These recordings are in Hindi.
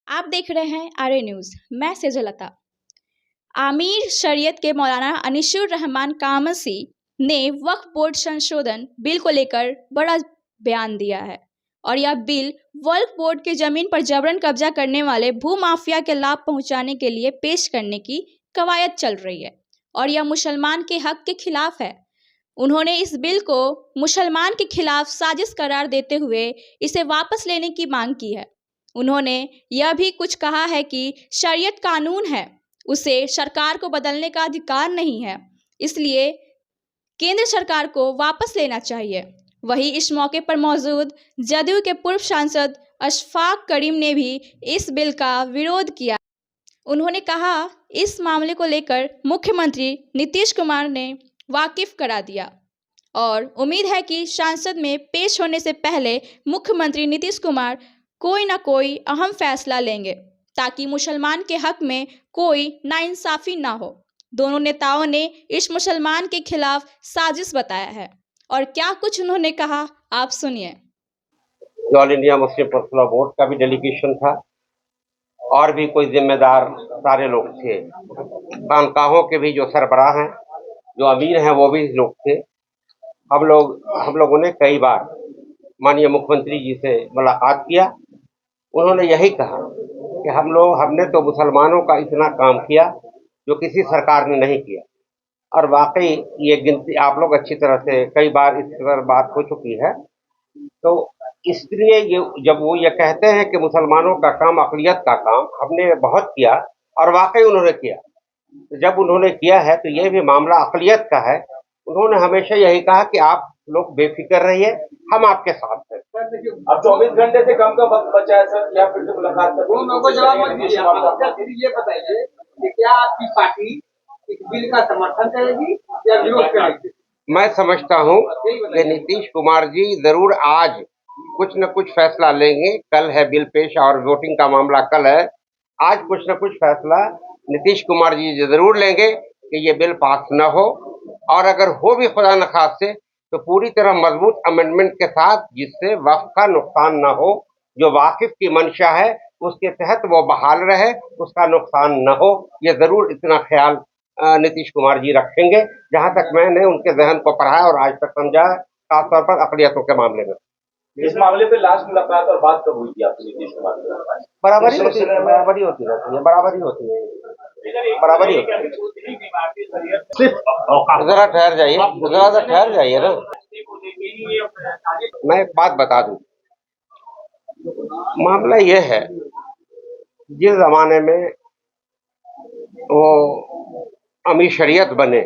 आप देख रहे हैं आर्य न्यूज़। मैं सेजलता। आमिर शरीयत के मौलाना अनीसुर रहमान कामसी ने वक्फ बोर्ड संशोधन बिल को लेकर बड़ा बयान दिया है और यह बिल वक्फ बोर्ड के जमीन पर जबरन कब्जा करने वाले भूमाफिया के लाभ पहुंचाने के लिए पेश करने की कवायद चल रही है और यह मुसलमान के हक के खिलाफ है। उन्होंने इस बिल को मुसलमान के खिलाफ साजिश करार देते हुए इसे वापस लेने की मांग की है। उन्होंने यह भी कुछ कहा है कि शरीयत कानून है, उसे सरकार को बदलने का अधिकार नहीं है, इसलिए केंद्र सरकार को वापस लेना चाहिए। वहीं इस मौके पर मौजूद जदयू के पूर्व सांसद अशफाक करीम ने भी इस बिल का विरोध किया। उन्होंने कहा इस मामले को लेकर मुख्यमंत्री नीतीश कुमार ने वाकिफ करा दिया और उम्मीद है कि संसद में पेश होने से पहले मुख्यमंत्री नीतीश कुमार कोई ना कोई अहम फैसला लेंगे ताकि मुसलमान के हक में कोई नाइंसाफी ना हो। दोनों नेताओं ने इस मुसलमान के खिलाफ साजिश बताया है और क्या कुछ उन्होंने कहा, आप सुनिए। All India Muslim personal board का भी डेलीगेशन था और भी कोई जिम्मेदार सारे लोग थे। खानकाहों के भी जो सरबराह हैं, जो अमीर हैं, वो भी लोग थे। हम लोगों ने कई बार माननीय मुख्यमंत्री जी से मुलाकात किया। उन्होंने यही कहा कि हमने तो मुसलमानों का इतना काम किया जो किसी सरकार ने नहीं किया। और वाकई ये गिनती आप लोग अच्छी तरह से कई बार इस पर बात हो चुकी है। तो इसलिए जब वो ये कहते हैं कि मुसलमानों का काम अक़लियत का काम, हमने बहुत किया और वाकई उन्होंने किया। तो जब उन्होंने किया है तो ये भी मामला अक़लियत का है। उन्होंने हमेशा यही कहा कि आप लोग बेफिक्र रहिए, हम आपके साथ हैं। अब 24 घंटे से कम का वक्त बचा है सर, क्या फिर से मुलाकात कर जवाब मत दीजिए। ये बताइए कि क्या आपकी पार्टी इस बिल का समर्थन करेगी या विरोध करेगी? मैं समझता हूँ कि नीतीश कुमार जी जरूर आज कुछ न कुछ फैसला लेंगे। कल है बिल पेश और वोटिंग का मामला कल है। आज कुछ न कुछ फैसला नीतीश कुमार जी जरूर लेंगे कि ये बिल पास न हो, और अगर हो भी खुदा न खास्ते तो पूरी तरह मजबूत अमेंडमेंट के साथ, जिससे वक्फ का नुकसान न हो। जो वाकिफ की मंशा है उसके तहत वो बहाल रहे, उसका नुकसान न हो। ये जरूर इतना ख्याल नीतीश कुमार जी रखेंगे। जहां तक मैंने उनके जहन को पढ़ा और आज तक समझा, खासतौर पर अक़लियतों के मामले में। इस मामले पे लास्ट मुलाकात और बात कब हुई थी आपकी नीतीश कुमार से? बराबरी होती रहती है, बराबरी होती है। जरा ठहर जाइए, जरा ठहर जाइए ना। मैं एक बात बता दूं, मामला ये है, जिस जमाने में वो अमीर शरीयत बने,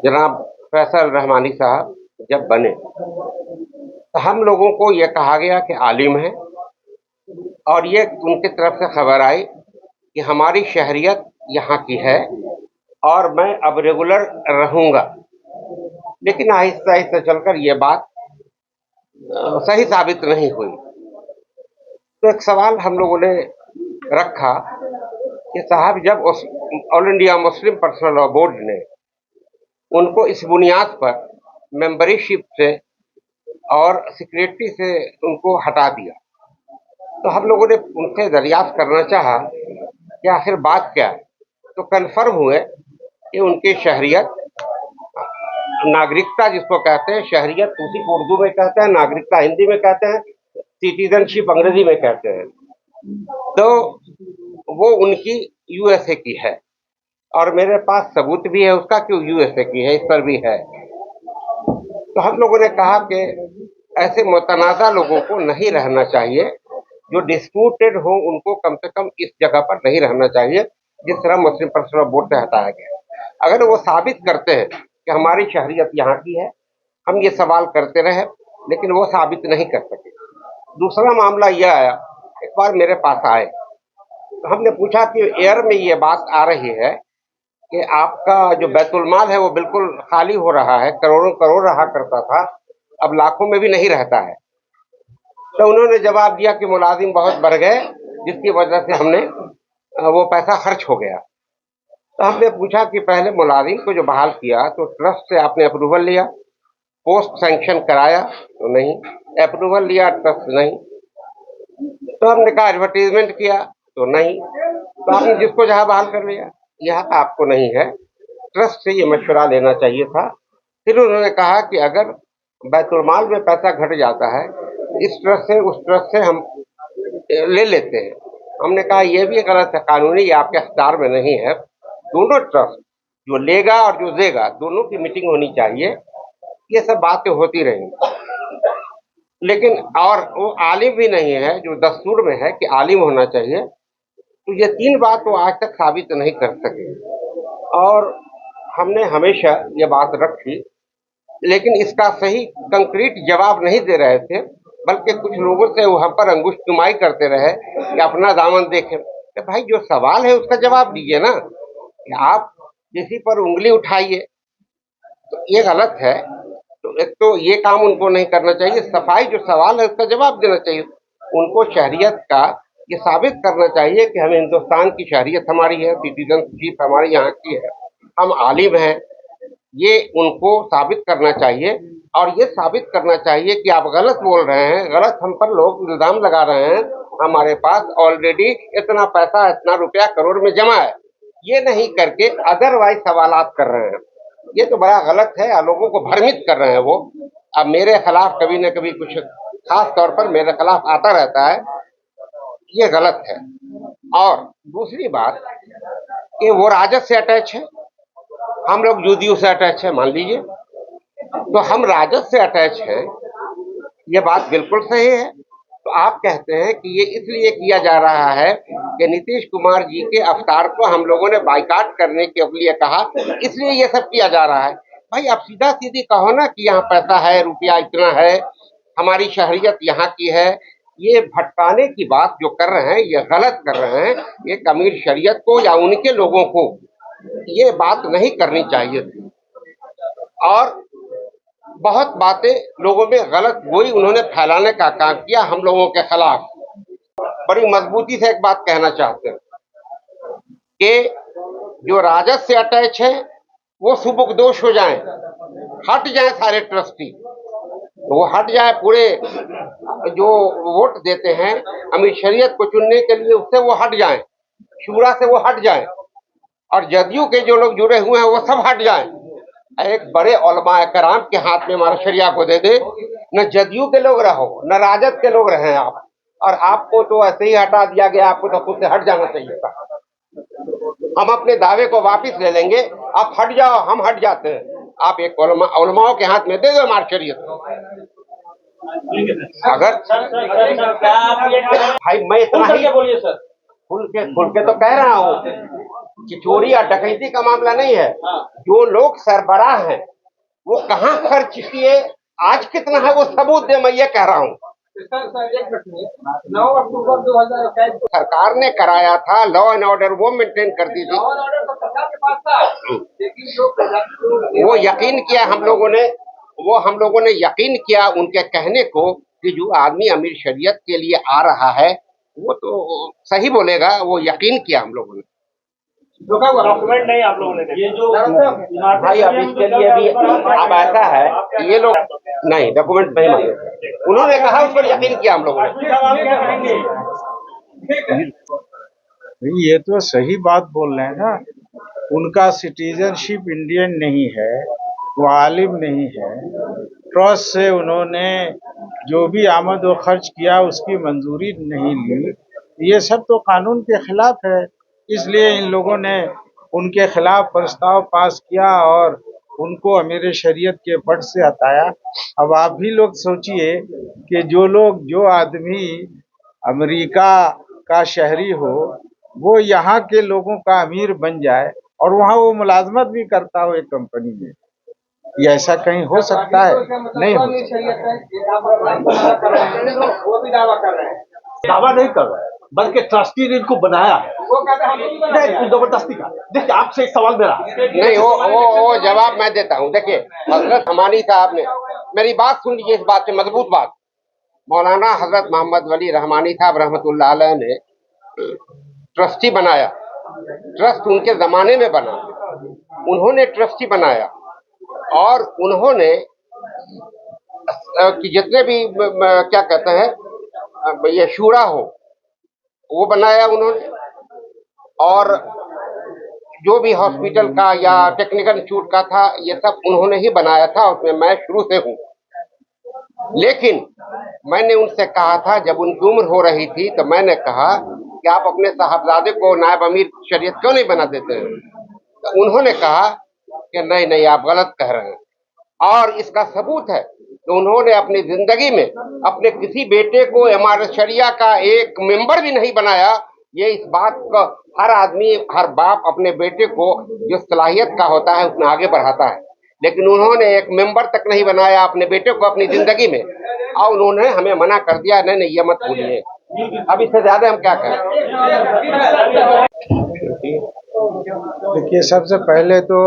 जनाब फैसल रहमानी साहब जब बने तो हम लोगों को ये कहा गया कि आलिम है, और ये उनकी तरफ से खबर आई कि हमारी शहरियत यहाँ की है और मैं अब रेगुलर रहूँगा। लेकिन आहिस्ता आहिस्ता चलकर ये बात सही साबित नहीं हुई। तो एक सवाल हम लोगों ने रखा कि साहब, जब all India Muslim personal law board ने उनको इस बुनियाद पर मेंबरशिप से और सेक्रेटरी से उनको हटा दिया, तो हम लोगों ने उनसे दरियाफ्त करना चाहा कि आखिर बात क्या है। तो कन्फर्म हुए कि उनकी शहरियत, नागरिकता जिसको कहते हैं, शहरियत उसी को उर्दू में कहते हैं, नागरिकता हिंदी में कहते हैं, सिटीजनशिप अंग्रेजी में कहते हैं, तो वो उनकी यूएसए की है। और मेरे पास सबूत भी है उसका कि यूएसए की है, इस पर भी है। तो हम लोगों ने कहा कि ऐसे मुतनाज़ा लोगों को नहीं रहना चाहिए, जो डिस्प्यूटेड हो उनको कम से कम इस जगह पर नहीं रहना चाहिए जिस तरह मुस्लिम पर्सनल बोर्ड से हटाया गया। अगर वो साबित करते हैं कि हमारी शहरियत यहाँ की है, हम ये सवाल करते रहे, लेकिन वो साबित नहीं कर सके। दूसरा मामला यह आया, एक बार मेरे पास आए तो हमने पूछा कि एयर में ये बात आ रही है कि आपका जो बैतुल माल है वो बिल्कुल खाली हो रहा है, करोड़ों करोड़ रहा करता था, अब लाखों में भी नहीं रहता है। तो उन्होंने जवाब दिया कि मुलाजिम बहुत बढ़ गए, जिसकी वजह से हमने वो पैसा खर्च हो गया। तो हमने पूछा कि पहले मुलाजिम को जो बहाल किया तो ट्रस्ट से आपने अप्रूवल लिया, पोस्ट सैंक्शन कराया तो नहीं, अप्रूवल लिया ट्रस्ट नहीं, तो हमने कहा एडवर्टीजमेंट किया तो नहीं, तो आपने जिसको जहां बहाल कर लिया। यह आपको नहीं है, ट्रस्ट से ये मशवरा लेना चाहिए था। फिर उन्होंने कहा कि अगर बैतुल-माल में पैसा घट जाता है, इस ट्रस्ट से उस ट्रस्ट से हम ले लेते हैं। हमने कहा ये भी गलत है, कानूनी ये आपके अख्तियार में नहीं है। दोनों ट्रस्ट, जो लेगा और जो देगा, दोनों की मीटिंग होनी चाहिए। ये सब बातें होती रही, लेकिन और वो आलिम भी नहीं है जो दस्तूर में है कि आलिम होना चाहिए। तो ये तीन बात वो आज तक साबित नहीं कर सके, और हमने हमेशा ये बात रखी, लेकिन इसका सही कंक्रीट जवाब नहीं दे रहे थे, बल्कि कुछ लोगों से वो हम पर अंगुष्ठ नुमाई करते रहे कि अपना दामन देखें। तो भाई जो सवाल है उसका जवाब दीजिए ना, कि आप किसी पर उंगली उठाइए तो ये गलत है। तो एक तो ये काम उनको नहीं करना चाहिए, सफाई जो सवाल है उसका जवाब देना चाहिए। उनको शहरियत का ये साबित करना चाहिए कि हमें हिंदुस्तान की शहरियत हमारी है, सिटीजनशिप हमारी यहाँ की है, हम आलिम हैं। ये उनको साबित करना चाहिए, और ये साबित करना चाहिए कि आप गलत बोल रहे हैं, गलत हम पर लोग इल्जाम लगा रहे हैं। हमारे पास ऑलरेडी इतना पैसा, इतना रुपया करोड़ में जमा है, ये नहीं करके अदरवाइज सवालात कर रहे हैं। ये तो बड़ा गलत है, लोगों को भ्रमित कर रहे हैं वो। अब मेरे खिलाफ कभी न कभी कुछ खास तौर पर मेरे खिलाफ आता रहता है, ये गलत है। और दूसरी बात कि वो राजद से अटैच है, हम लोग यूडीयू से अटैच है, मान लीजिए। तो हम राजद से अटैच हैं, ये बात बिल्कुल सही है। तो आप कहते हैं कि ये इसलिए किया जा रहा है कि नीतीश कुमार जी के अवतार को हम लोगों ने बाइकाट करने के लिए कहा, इसलिए ये सब किया जा रहा है। भाई आप सीधा सीधी कहो ना कि यहाँ पैसा है, रुपया इतना है, हमारी शहरियत यहाँ की है। ये भटकाने की बात जो कर रहे हैं, ये गलत कर रहे हैं। एक अमीर शरीयत को या उनके लोगों को ये बात नहीं करनी चाहिए थी। और बहुत बातें लोगों में गलत गोई उन्होंने फैलाने का काम किया हम लोगों के खिलाफ। बड़ी मजबूती से एक बात कहना चाहते हैं कि जो राजद से अटैच है वो सुबुकदोश हो जाएं, हट जाएं सारे ट्रस्टी, तो वो हट जाए। पूरे जो वोट देते हैं अमीर शरीयत को चुनने के लिए, उससे वो हट जाएं, शूरा से वो हट जाएं, और जदयू के जो लोग जुड़े हुए हैं वो सब हट जाएं। एक बड़े उलमा कराम के हाथ में हमारा शरिया को दे दे, न जदयू के लोग रहो न राजद के लोग रहे आप, और आपको तो ऐसे ही हटा दिया गया। आपको तो खुद से हट जाना चाहिए था। हम अपने दावे को वापस ले लेंगे, आप हट जाओ, हम हट जाते हैं। आप एक उलमाओं के हाथ में दे दो हमारी शरीयत। अगर भाई मैं इतना ही बोलिए सर। खुल के तो कह रहा हूँ कि चोरी या डकैती का मामला नहीं है। जो लोग सरबराह हैं वो कहाँ खर्च किए, आज कितना है, वो सबूत दे, मैं ये कह रहा हूँ। सर एक मिनट, 9 अक्टूबर 2021 को सरकार ने कराया था, लॉ एंड ऑर्डर वो मेंटेन करती थी, लॉ एंड ऑर्डर तो सरकार के पास था, लेकिन जो वो यकीन किया हम लोगों ने, यकीन किया उनके कहने को कि जो आदमी अमीर शरीयत के लिए आ रहा है वो तो सही बोलेगा, वो यकीन किया हम लोगों ने। डॉक्यूमेंट नहीं आप लोगों ने, ये जो भाई अब इसके लिए भी अब ऐसा है कि ये लोग नहीं डॉक्यूमेंट नहीं मांगे, उन्होंने कहा उस पर यकीन किया हम लोगों ने। ये तो सही बात बोल रहे हैं ना। उनका सिटीजनशिप इंडियन नहीं है, वो आलिम नहीं है। ट्रस्ट से उन्होंने जो भी आमद व खर्च किया उसकी मंजूरी नहीं ली, ये सब तो कानून के खिलाफ है। इसलिए इन लोगों ने उनके खिलाफ प्रस्ताव पास किया और उनको अमीर शरीयत के पद से हटाया। अब आप भी लोग सोचिए कि जो आदमी अमेरिका का शहरी हो, वो यहाँ के लोगों का अमीर बन जाए और वहाँ वो मुलाजमत भी करता हो एक कंपनी में, ये ऐसा कहीं हो सकता है? नहीं हो सकता। वो भी दावा कर रहे हैं, दावा नहीं कर रहा है, बल्कि ट्रस्टी ने इनको बनाया है। वो कहते हैं हम नहीं बनाए हैं। जबरदस्ती का। देखिए आपसे एक सवाल मेरा नहीं, वो जवाब मैं देता हूँ। देखिए हजरत हमानी साहब ने, मेरी बात सुन लीजिए, इस बात से मजबूत बात। मौलाना हजरत मोहम्मद वली रहमानी साहब रहमतुल्लाह अलैह ने ट्रस्टी बनाया, ट्रस्ट उनके जमाने में बना, उन्होंने ट्रस्टी बनाया, और उन्होंने कि जितने भी क्या कहते हैं ये शूरा हो, वो बनाया उन्होंने। और जो भी हॉस्पिटल का या टेक्निकल इंस्टीट्यूट का था, ये सब उन्होंने ही बनाया था, उसमें मैं शुरू से हूँ। लेकिन मैंने उनसे कहा था, जब उनकी उम्र हो रही थी, तो मैंने कहा कि आप अपने साहबजादे को नायब अमीर शरीयत क्यों नहीं बना देते हैं? तो उन्होंने कहा कि नहीं नहीं, आप गलत कह रहे हैं। और इसका सबूत है कि उन्होंने अपनी जिंदगी में अपने किसी बेटे को इमारत शरिया का एक मेंबर भी नहीं बनाया। ये इस बात का हर आदमी, हर बाप अपने बेटे को जो सलाहियत का होता है उसमें आगे बढ़ाता है, लेकिन उन्होंने एक मेंबर तक नहीं बनाया अपने बेटे को अपनी जिंदगी में, और उन्होंने हमें मना कर दिया, नहीं नहीं ये मत भूलिए। अब इससे ज्यादा हम क्या कहें? देखिए, सबसे पहले तो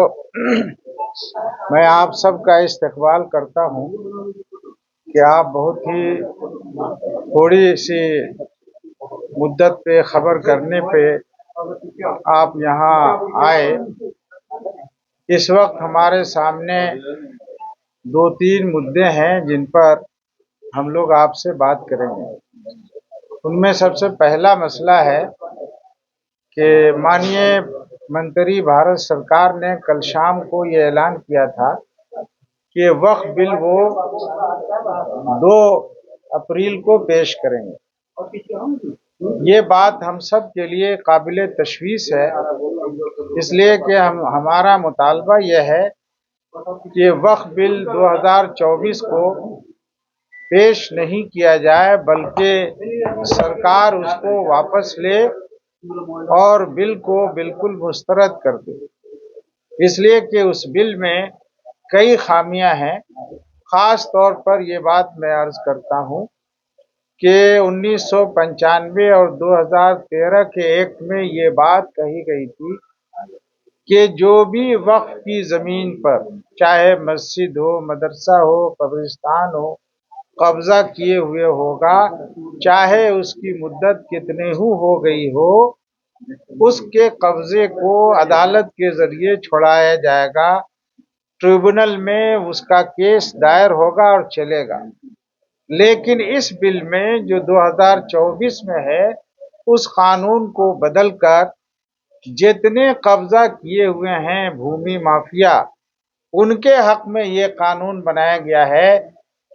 मैं आप सबका इस्तकबाल करता हूँ कि आप बहुत ही थोड़ी सी मुद्दत पे खबर करने पे आप यहाँ आए। इस वक्त हमारे सामने 2-3 मुद्दे हैं जिन पर हम लोग आपसे बात करेंगे। उनमें सबसे पहला मसला है कि माननीय मंत्री भारत सरकार ने कल शाम को ये ऐलान किया था कि वक्फ बिल वो 2 अप्रैल को पेश करेंगे। ये बात हम सब के लिए काबिल तशवीश है, इसलिए कि हमारा मुतालबा यह है कि वक्फ बिल 2024 को पेश नहीं किया जाए, बल्कि सरकार उसको वापस ले और बिल को बिल्कुल मुस्तरद कर दे, इसलिए कि उस बिल में कई खामियां हैं। ख़ास तौर पर ये बात मैं अर्ज़ करता हूँ कि 1995 और 2013 के एक्ट में ये बात कही गई थी कि जो भी वक्फ की ज़मीन पर, चाहे मस्जिद हो, मदरसा हो, कब्रिस्तान हो, कब्ज़ा किए हुए होगा, चाहे उसकी मुद्दत कितने हो गई हो, उसके कब्ज़े को अदालत के ज़रिए छुड़ाया जाएगा। ट्रिब्यूनल में उसका केस दायर होगा और चलेगा। लेकिन इस बिल में जो 2024 में है, उस कानून को बदलकर जितने कब्जा किए हुए हैं भूमि माफिया, उनके हक में ये कानून बनाया गया है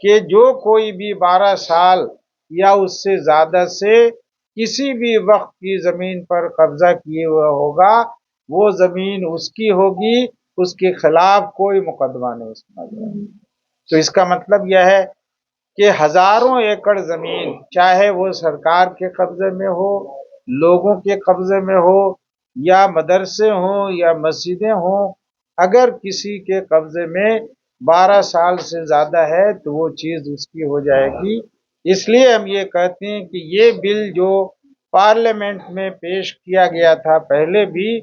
कि जो कोई भी 12 साल या उससे ज्यादा से किसी भी वक्त की जमीन पर कब्जा किए हुआ होगा, वो जमीन उसकी होगी, उसके खिलाफ कोई मुकदमा नहीं सुना जाएगा। तो इसका मतलब यह है कि हजारों एकड़ जमीन, चाहे वो सरकार के कब्जे में हो, लोगों के कब्जे में हो, या मदरसे हों या मस्जिदें हों, अगर किसी के कब्जे में 12 साल से ज्यादा है तो वो चीज उसकी हो जाएगी। इसलिए हम ये कहते हैं कि ये बिल जो पार्लियामेंट में पेश किया गया था पहले भी,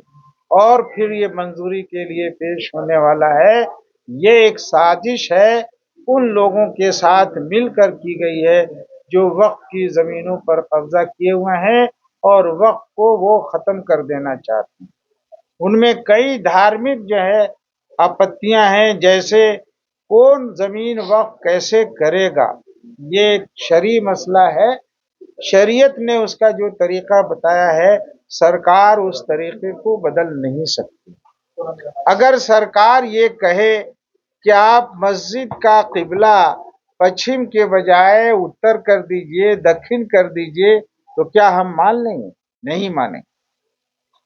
और फिर ये मंजूरी के लिए पेश होने वाला है, ये एक साजिश है उन लोगों के साथ मिलकर की गई है जो वक्फ की जमीनों पर कब्जा किए हुए हैं और वक्फ को वो खत्म कर देना चाहते हैं। उनमें कई धार्मिक जो है आपत्तियां हैं, जैसे कौन जमीन वक्फ कैसे करेगा, ये एक शरई मसला है। शरीयत ने उसका जो तरीका बताया है, सरकार उस तरीके को बदल नहीं सकती। अगर सरकार ये कहे कि आप मस्जिद का किबला पश्चिम के बजाय उत्तर कर दीजिए, दक्षिण कर दीजिए, तो क्या हम मान लेंगे? नहीं मानेंगे।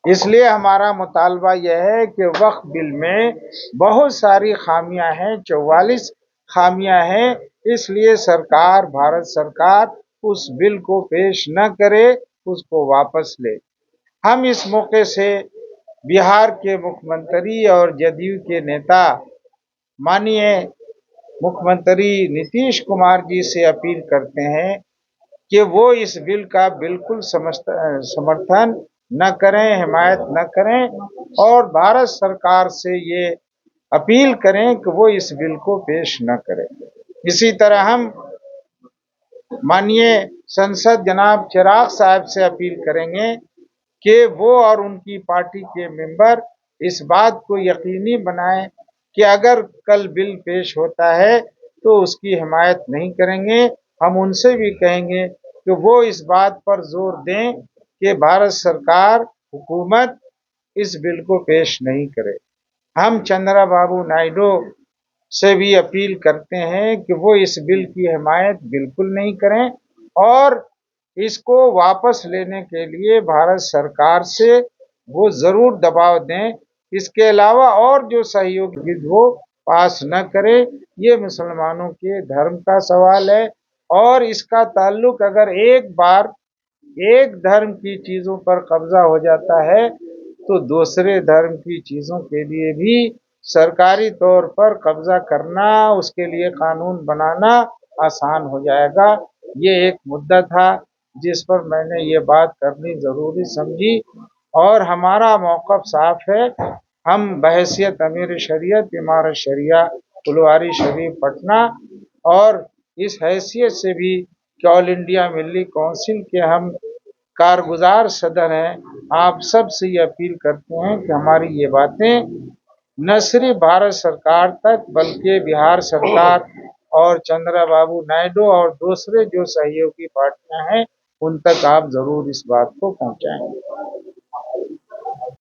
इसलिए हमारा मुतालबा यह है कि वक्फ बिल में बहुत सारी खामियां हैं, 44 खामियां हैं, इसलिए सरकार, भारत सरकार उस बिल को पेश न करे, उसको वापस ले। हम इस मौके से बिहार के मुख्यमंत्री और जदयू के नेता माननीय मुख्यमंत्री नीतीश कुमार जी से अपील करते हैं कि वो इस बिल का बिल्कुल समर्थन न करें, हिमायत न करें, और भारत सरकार से ये अपील करें कि वो इस बिल को पेश न करें। इसी तरह हम माननीय संसद जनाब चिराग साहब से अपील करेंगे कि वो और उनकी पार्टी के मेंबर इस बात को यकीनी बनाएं कि अगर कल बिल पेश होता है तो उसकी हिमायत नहीं करेंगे। हम उनसे भी कहेंगे कि कि वो इस बात पर जोर दें कि भारत सरकार हुकूमत इस बिल को पेश नहीं करे। हम चंद्रबाबू नायडू से भी अपील करते हैं कि वो इस बिल की हिमायत बिल्कुल नहीं करें और इसको वापस लेने के लिए भारत सरकार से वो जरूर दबाव दें। इसके अलावा और जो सहयोगी बिल वो पास न करे। ये मुसलमानों के धर्म का सवाल है और इसका ताल्लुक अगर एक बार एक धर्म की चीजों पर कब्जा हो जाता है तो दूसरे धर्म की चीजों के लिए भी सरकारी तौर पर कब्जा करना, उसके लिए कानून बनाना आसान हो जाएगा। ये एक मुद्दा था जिस पर मैंने ये बात करनी जरूरी समझी और हमारा मौक़िफ़ साफ है। हम बहैसियत अमीर शरीयत इमारत शरिया फुलवारी शरीफ पटना और इस हैसियत से भी कि ऑल इंडिया मिल्ली काउंसिल के हम कारगुजार सदर हैं, आप सब से ये अपील करते हैं कि हमारी ये बातें न सिर्फ भारत सरकार तक बल्कि बिहार सरकार और चंद्रबाबू नायडू और दूसरे जो सहयोगी पार्टियां हैं उन तक आप जरूर इस बात को पहुंचाएं।